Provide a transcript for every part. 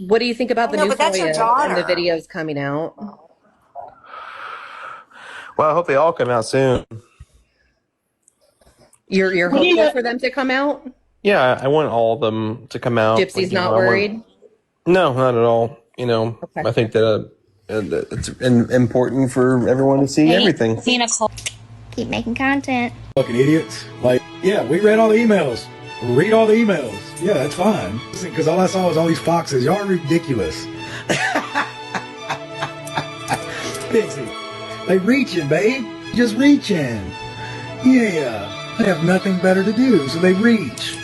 What do you think about the No, new but that's your FOIA and the daughter. videos coming out? Well, I hope they all come out soon. You're hopeful for them to come out? Yeah, I want all of them to come out. Gypsy's not I want. worried? No, not at all. Okay. I think that it's important for everyone to see everything. Keep making content. Fucking idiots. Like, yeah, we read all the emails. Read all the emails. Yeah, that's fine. Because all I saw was all these foxes. Y'all are ridiculous. Pixie, they reaching, babe. Just reaching. Yeah, they have nothing better to do, so they reach.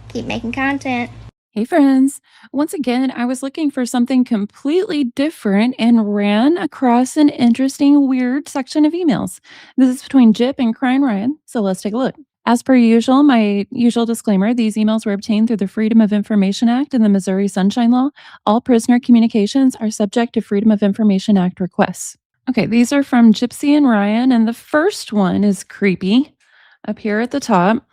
Keep making content. Hey friends, once again, I was looking for something completely different and ran across an interesting, weird section of emails. This is between Gyp and cRyan, so let's take a look. As per usual, my usual disclaimer, these emails were obtained through the Freedom of Information Act and the Missouri Sunshine Law. All prisoner communications are subject to Freedom of Information Act requests. Okay, these are from Gypsy and Ryan, and the first one is creepy up here at the top.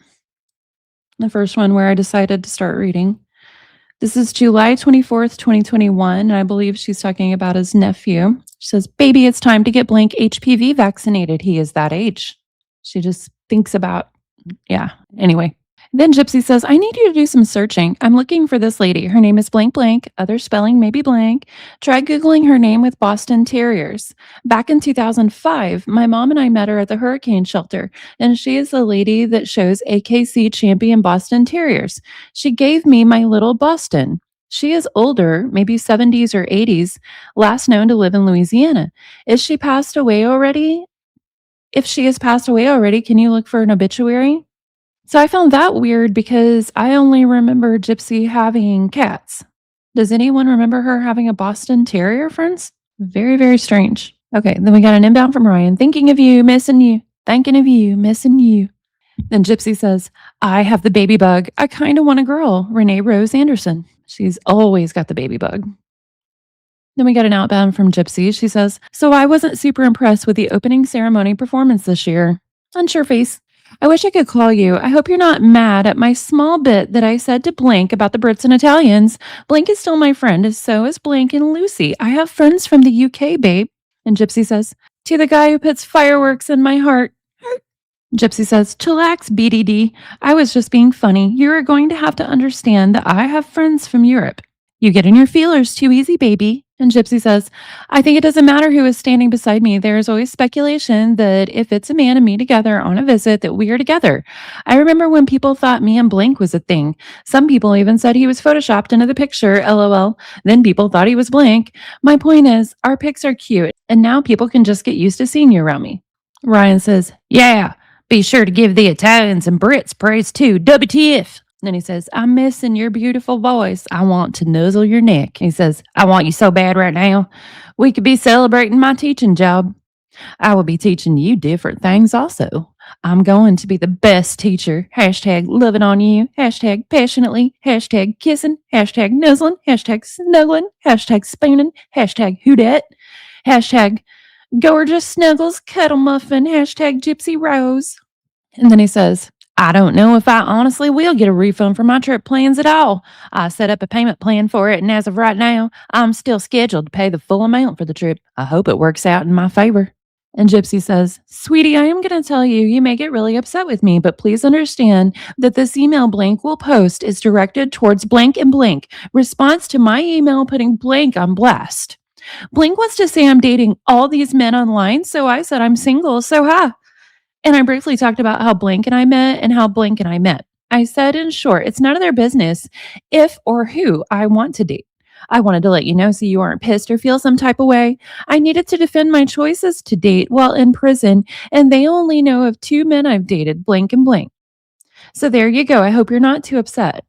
The first one where I decided to start reading. This is July 24th, 2021, and I believe she's talking about his nephew. She says, "Baby, it's time to get blank HPV vaccinated. He is that age." She just thinks about, anyway. Then Gypsy says, "I need you to do some searching. I'm looking for this lady. Her name is blank blank. Other spelling may be blank. Try Googling her name with Boston Terriers. Back in 2005, my mom and I met her at the hurricane shelter, and she is the lady that shows AKC champion Boston Terriers. She gave me my little Boston. She is older, maybe 70s or 80s, last known to live in Louisiana. Is she passed away already? If she has passed away already, can you look for an obituary?" So I found that weird because I only remember Gypsy having cats. Does anyone remember her having a Boston Terrier, friends? Very, very strange. Okay, then we got an inbound from Ryan. "Thinking of you, missing you. Thinking of you, missing you." Then Gypsy says, "I have the baby bug. I kind of want a girl. Renee Rose Anderson." She's always got the baby bug. Then we got an outbound from Gypsy. She says, "So I wasn't super impressed with the opening ceremony performance this year. Unsure face. I wish I could call you. I hope you're not mad at my small bit that I said to Blank about the Brits and Italians. Blank is still my friend, so is Blank and Lucy. I have friends from the UK, babe." And Gypsy says, "To the guy who puts fireworks in my heart." Gypsy says, "Chillax, BDD. I was just being funny. You are going to have to understand that I have friends from Europe. You get in your feelers too easy, baby." And Gypsy says, "I think it doesn't matter who is standing beside me. There is always speculation that if it's a man and me together on a visit, that we are together. I remember when people thought me and Blank was a thing. Some people even said he was photoshopped into the picture, LOL. Then people thought he was Blank. My point is, our pics are cute, and now people can just get used to seeing you around me." Ryan says, "Yeah, be sure to give the Italians and Brits praise too. WTF. Then he says, "I'm missing your beautiful voice. I want to nuzzle your neck." He says, "I want you so bad right now. We could be celebrating my teaching job. I will be teaching you different things also. I'm going to be the best teacher. Hashtag loving on you. Hashtag passionately. Hashtag kissing. Hashtag nuzzling. Hashtag snuggling. Hashtag spooning. Hashtag who dat. Hashtag gorgeous snuggles. Cuddle muffin. Hashtag gypsy rose." And then he says, "I don't know if I honestly will get a refund for my trip plans at all. I set up a payment plan for it, and as of right now, I'm still scheduled to pay the full amount for the trip. I hope it works out in my favor." And Gypsy says, "Sweetie, I am going to tell you, you may get really upset with me, but please understand that this email Blank will post is directed towards Blank and Blank. Response to my email putting Blank on blast. Blank wants to say I'm dating all these men online, so I said I'm single, so ha. And I briefly talked about how Blank and I met and how Blank and I met. I said, in short, it's none of their business if or who I want to date. I wanted to let you know so you aren't pissed or feel some type of way. I needed to defend my choices to date while in prison, and they only know of 2 men I've dated, Blank and Blank. So there you go. I hope you're not too upset."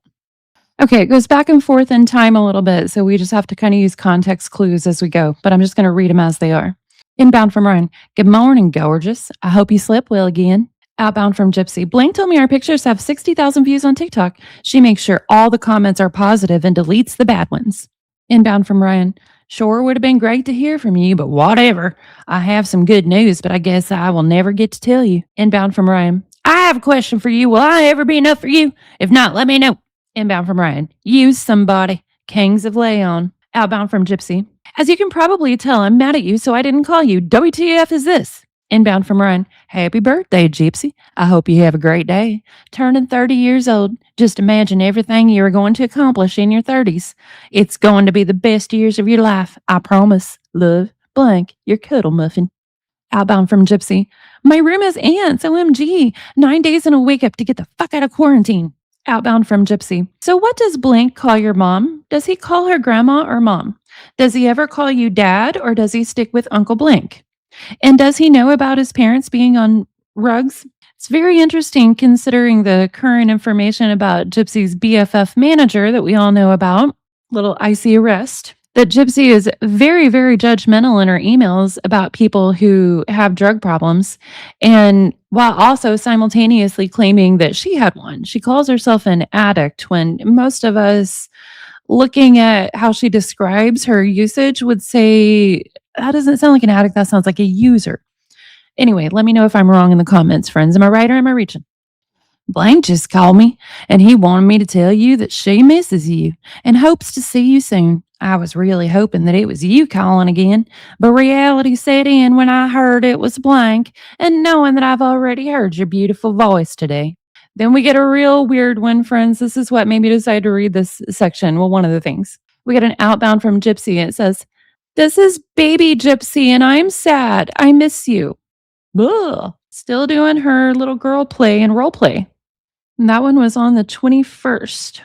Okay, it goes back and forth in time a little bit, so we just have to kind of use context clues as we go, but I'm just going to read them as they are. Inbound from Ryan. "Good morning, gorgeous. I hope you slept well again." Outbound from Gypsy. "Blank told me our pictures have 60,000 views on TikTok. She makes sure all the comments are positive and deletes the bad ones." Inbound from Ryan. "Sure would have been great to hear from you, but whatever. I have some good news, but I guess I will never get to tell you." Inbound from Ryan. "I have a question for you. Will I ever be enough for you? If not, let me know." Inbound from Ryan. Use somebody. Kings of Leon. Outbound from Gypsy. As you can probably tell, I'm mad at you, so I didn't call you. WTF is this? Inbound from Ryan. Happy birthday, Gypsy. I hope you have a great day. Turning 30 years old. Just imagine everything you are going to accomplish in your 30s. It's going to be the best years of your life. I promise. Love, blank, your cuddle muffin. Outbound from Gypsy. My room has ants. OMG. 9 days and a wake up to get the fuck out of quarantine. Outbound from Gypsy. So what does Blank call your mom? Does he call her grandma or mom? Does he ever call you dad, or does he stick with Uncle Blank? And does he know about his parents being on rugs? It's very interesting considering the current information about Gypsy's BFF manager that we all know about, little icy arrest, that Gypsy is very, very judgmental in her emails about people who have drug problems, and while also simultaneously claiming that she had one. She calls herself an addict when most of us, looking at how she describes her usage, would say, that doesn't sound like an addict, that sounds like a user. Anyway, let me know if I'm wrong in the comments, friends. Am I right or am I reaching? Blank just called me, and he wanted me to tell you that she misses you and hopes to see you soon. I was really hoping that it was you calling again, but reality set in when I heard it was Blank, and knowing that I've already heard your beautiful voice today. Then we get a real weird one, friends. This is what made me decide to read this section. Well, one of the things. We get an outbound from Gypsy, and it says, "This is baby Gypsy, and I'm sad. I miss you." Ugh. Still doing her little girl play and role play. And that one was on the 21st.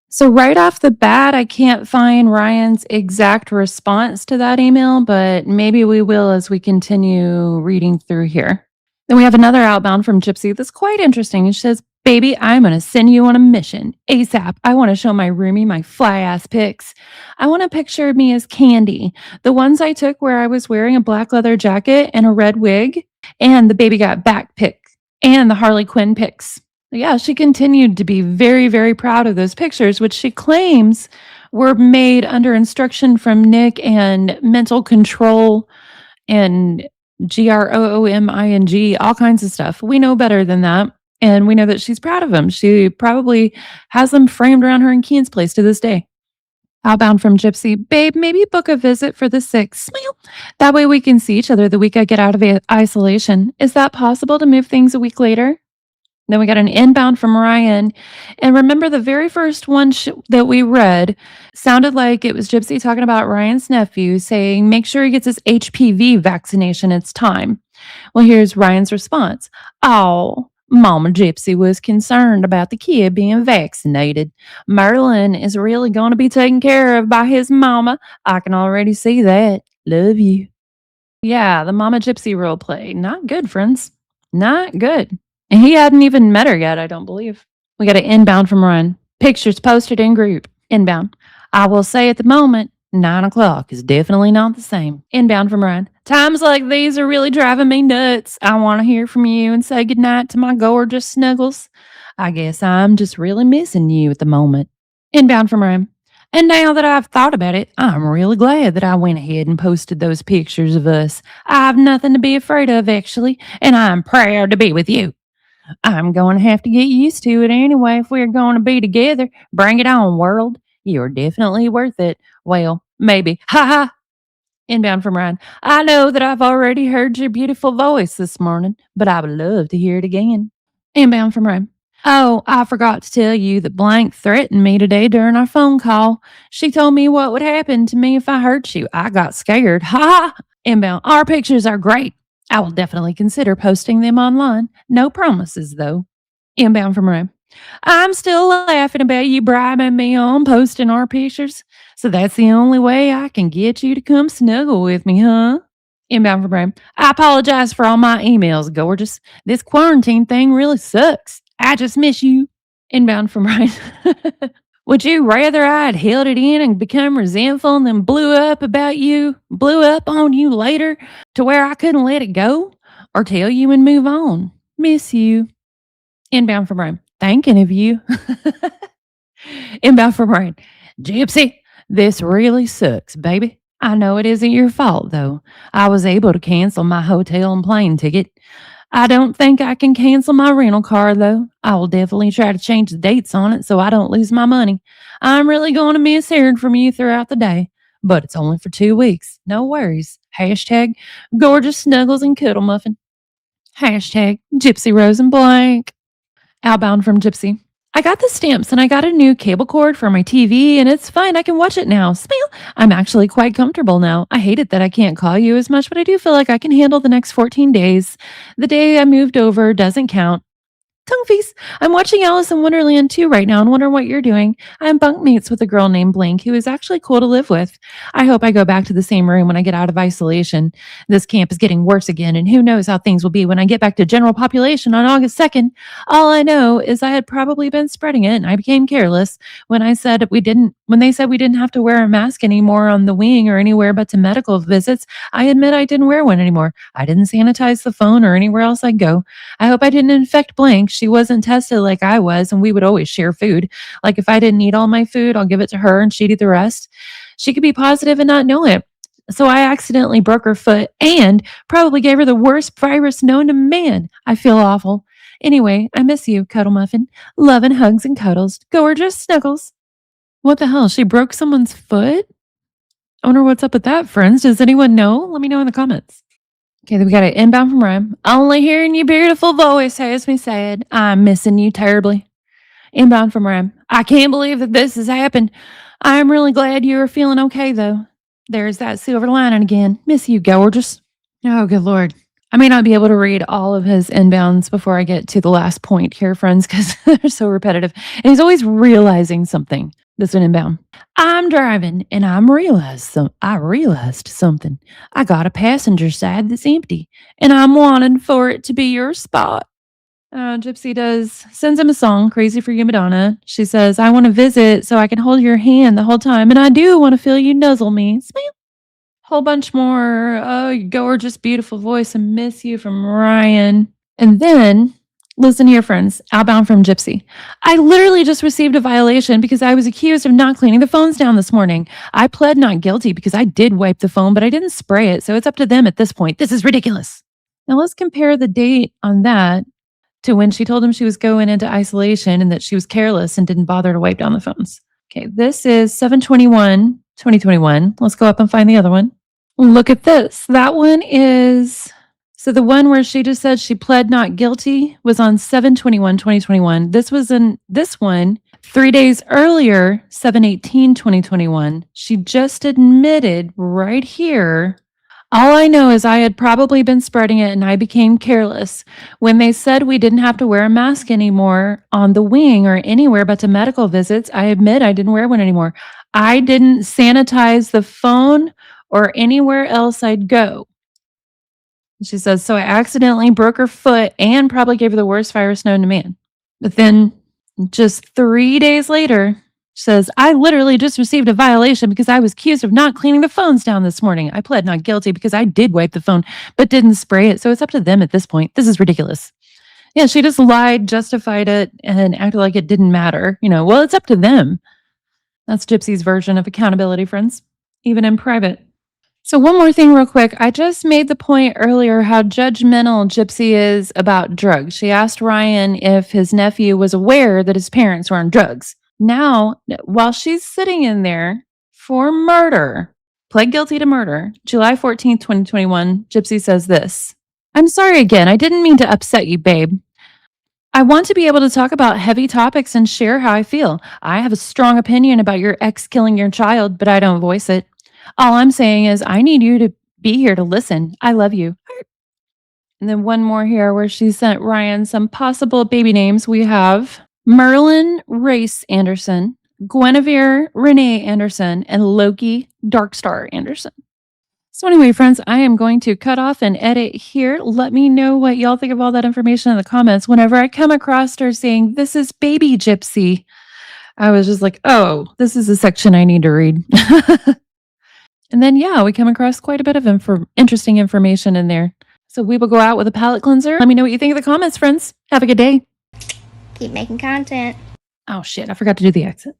So right off the bat, I can't find Ryan's exact response to that email, but maybe we will as we continue reading through here. Then we have another outbound from Gypsy that's quite interesting. She says, "Baby, I'm going to send you on a mission. ASAP. I want to show my roomie my fly-ass pics. I want a picture of me as Candy. The ones I took where I was wearing a black leather jacket and a red wig, and the baby got back pic, and the Harley Quinn pics." Yeah, she continued to be very, very proud of those pictures, which she claims were made under instruction from Nick and mental control and GROOMING, all kinds of stuff. We know better than that. And we know that she's proud of them. She probably has them framed around her in Keen's place to this day. Outbound from Gypsy. "Babe, maybe book a visit for the 6th. Smile. That way we can see each other the week I get out of isolation. Is that possible to move things a week later?" Then we got an inbound from Ryan. And remember, the very first one that we read sounded like it was Gypsy talking about Ryan's nephew, saying, make sure he gets his HPV vaccination. It's time. Well, here's Ryan's response. "Oh, Mama Gypsy was concerned about the kid being vaccinated. Merlin is really going to be taken care of by his mama. I can already see that. Love you." Yeah, the Mama Gypsy role play. Not good, friends. Not good. And he hadn't even met her yet, I don't believe. We got an inbound from Ryan. "Pictures posted in group." Inbound. "I will say at the moment, 9 o'clock is definitely not the same." Inbound from Ryan. "Times like these are really driving me nuts. I want to hear from you and say goodnight to my gorgeous snuggles. I guess I'm just really missing you at the moment." Inbound from Ryan. "And now that I've thought about it, I'm really glad that I went ahead and posted those pictures of us. I've nothing to be afraid of, actually, and I'm proud to be with you. I'm going to have to get used to it anyway if we're going to be together. Bring it on, world. You're definitely worth it. Well, maybe. Ha ha." Inbound from Ryan. "I know that I've already heard your beautiful voice this morning, but I would love to hear it again." Inbound from Ryan. "Oh, I forgot to tell you that Blank threatened me today during our phone call. She told me what would happen to me if I hurt you. I got scared. Ha ha." Inbound. "Our pictures are great. I will definitely consider posting them online. No promises, though." Inbound from Ryan. "I'm still laughing about you bribing me on posting our pictures. So that's the only way I can get you to come snuggle with me, huh?" Inbound from Ryan. "I apologize for all my emails, gorgeous. This quarantine thing really sucks. I just miss you." Inbound from Ryan. "Would you rather I had held it in and become resentful and then blew up on you later to where I couldn't let it go? Or tell you and move on? Miss you." Inbound from Ryan. "Thinking of you." Inbound from Ryan. "Gypsy, this really sucks, baby. I know it isn't your fault, though. I was able to cancel my hotel and plane ticket. I don't think I can cancel my rental car, though. I will definitely try to change the dates on it so I don't lose my money. I'm really going to miss hearing from you throughout the day, but it's only for 2 weeks. No worries. Hashtag gorgeous snuggles and cuddle muffin. Hashtag Gypsy Rose and Blank. Outbound from Gypsy. I got the stamps and I got a new cable cord for my TV and it's fine. I can watch it now. Smile. I'm actually quite comfortable now. I hate it that I can't call you as much, but I do feel like I can handle the next 14 days. The day I moved over doesn't count. Tongue feast. I'm watching Alice in Wonderland 2 right now and wonder what you're doing. I'm bunkmates with a girl named Blank who is actually cool to live with. I hope I go back to the same room when I get out of isolation. This camp is getting worse again, and who knows how things will be when I get back to general population on August 2nd. All I know is I had probably been spreading it and I became careless when they said we didn't have to wear a mask anymore on the wing or anywhere but to medical visits. I admit I didn't wear one anymore. I didn't sanitize the phone or anywhere else I'd go. I hope I didn't infect Blank. She wasn't tested like I was, and we would always share food. Like if I didn't eat all my food, I'll give it to her and she'd eat the rest. She could be positive and not know it. So I accidentally broke her foot and probably gave her the worst virus known to man. I feel awful. Anyway, I miss you, Cuddle Muffin. Love and hugs and cuddles. Gorgeous snuggles. What the hell? She broke someone's foot? I wonder what's up with that, friends. Does anyone know? Let me know in the comments. Okay, then we got an inbound from Ryan. Only hearing your beautiful voice has me sad. I'm missing you terribly. Inbound from Ryan. I can't believe that this has happened. I'm really glad you are feeling okay, though. There's that silver lining again. Miss you, gorgeous. Oh, good Lord. I may not be able to read all of his inbounds before I get to the last point here, friends, because they're so repetitive. And he's always realizing something. This is an inbound. I'm driving and I realized something. I got a passenger side that's empty and I'm wanting for it to be your spot. Gypsy sends him a song, Crazy for You, Madonna. She says, I want to visit so I can hold your hand the whole time. And I do want to feel you nuzzle me. Smile. Whole bunch more. Oh, you gorgeous, beautiful voice. I miss you from Ryan. And then, listen here, friends. Outbound from Gypsy. I literally just received a violation because I was accused of not cleaning the phones down this morning. I pled not guilty because I did wipe the phone, but I didn't spray it. So it's up to them at this point. This is ridiculous. Now let's compare the date on that to when she told him she was going into isolation and that she was careless and didn't bother to wipe down the phones. Okay, this is 7/21/2021. Let's go up and find the other one. Look at this. That one is, so the one where she just said she pled not guilty was on 7/21/2021. This one, 3 days earlier, 7/18/2021. She just admitted right here, all I know is I had probably been spreading it and I became careless. When they said we didn't have to wear a mask anymore on the wing or anywhere but to medical visits, I admit I didn't wear one anymore. I didn't sanitize the phone or anywhere else I'd go. She says, so I accidentally broke her foot and probably gave her the worst virus known to man. But then just 3 days later, she says, I literally just received a violation because I was accused of not cleaning the phones down this morning. I pled not guilty because I did wipe the phone, but didn't spray it. So it's up to them at this point. This is ridiculous. Yeah, she just lied, justified it, and acted like it didn't matter. Well, it's up to them. That's Gypsy's version of accountability, friends, even in private. So one more thing real quick. I just made the point earlier how judgmental Gypsy is about drugs. She asked Ryan if his nephew was aware that his parents were on drugs. Now, while she's sitting in there for murder, pled guilty to murder, July 14th, 2021, Gypsy says this. I'm sorry again. I didn't mean to upset you, babe. I want to be able to talk about heavy topics and share how I feel. I have a strong opinion about your ex killing your child, but I don't voice it. All I'm saying is I need you to be here to listen. I love you. And then one more here where she sent Ryan some possible baby names. We have Merlin Race Anderson, Guinevere Renee Anderson, and Loki Darkstar Anderson. So anyway, friends, I am going to cut off and edit here. Let me know what y'all think of all that information in the comments. Whenever I come across her saying, this is baby Gypsy, I was just like, oh, this is a section I need to read. And then, yeah, we come across quite a bit of interesting information in there. So we will go out with a palate cleanser. Let me know what you think in the comments, friends. Have a good day. Keep making content. Oh, shit. I forgot to do the exit.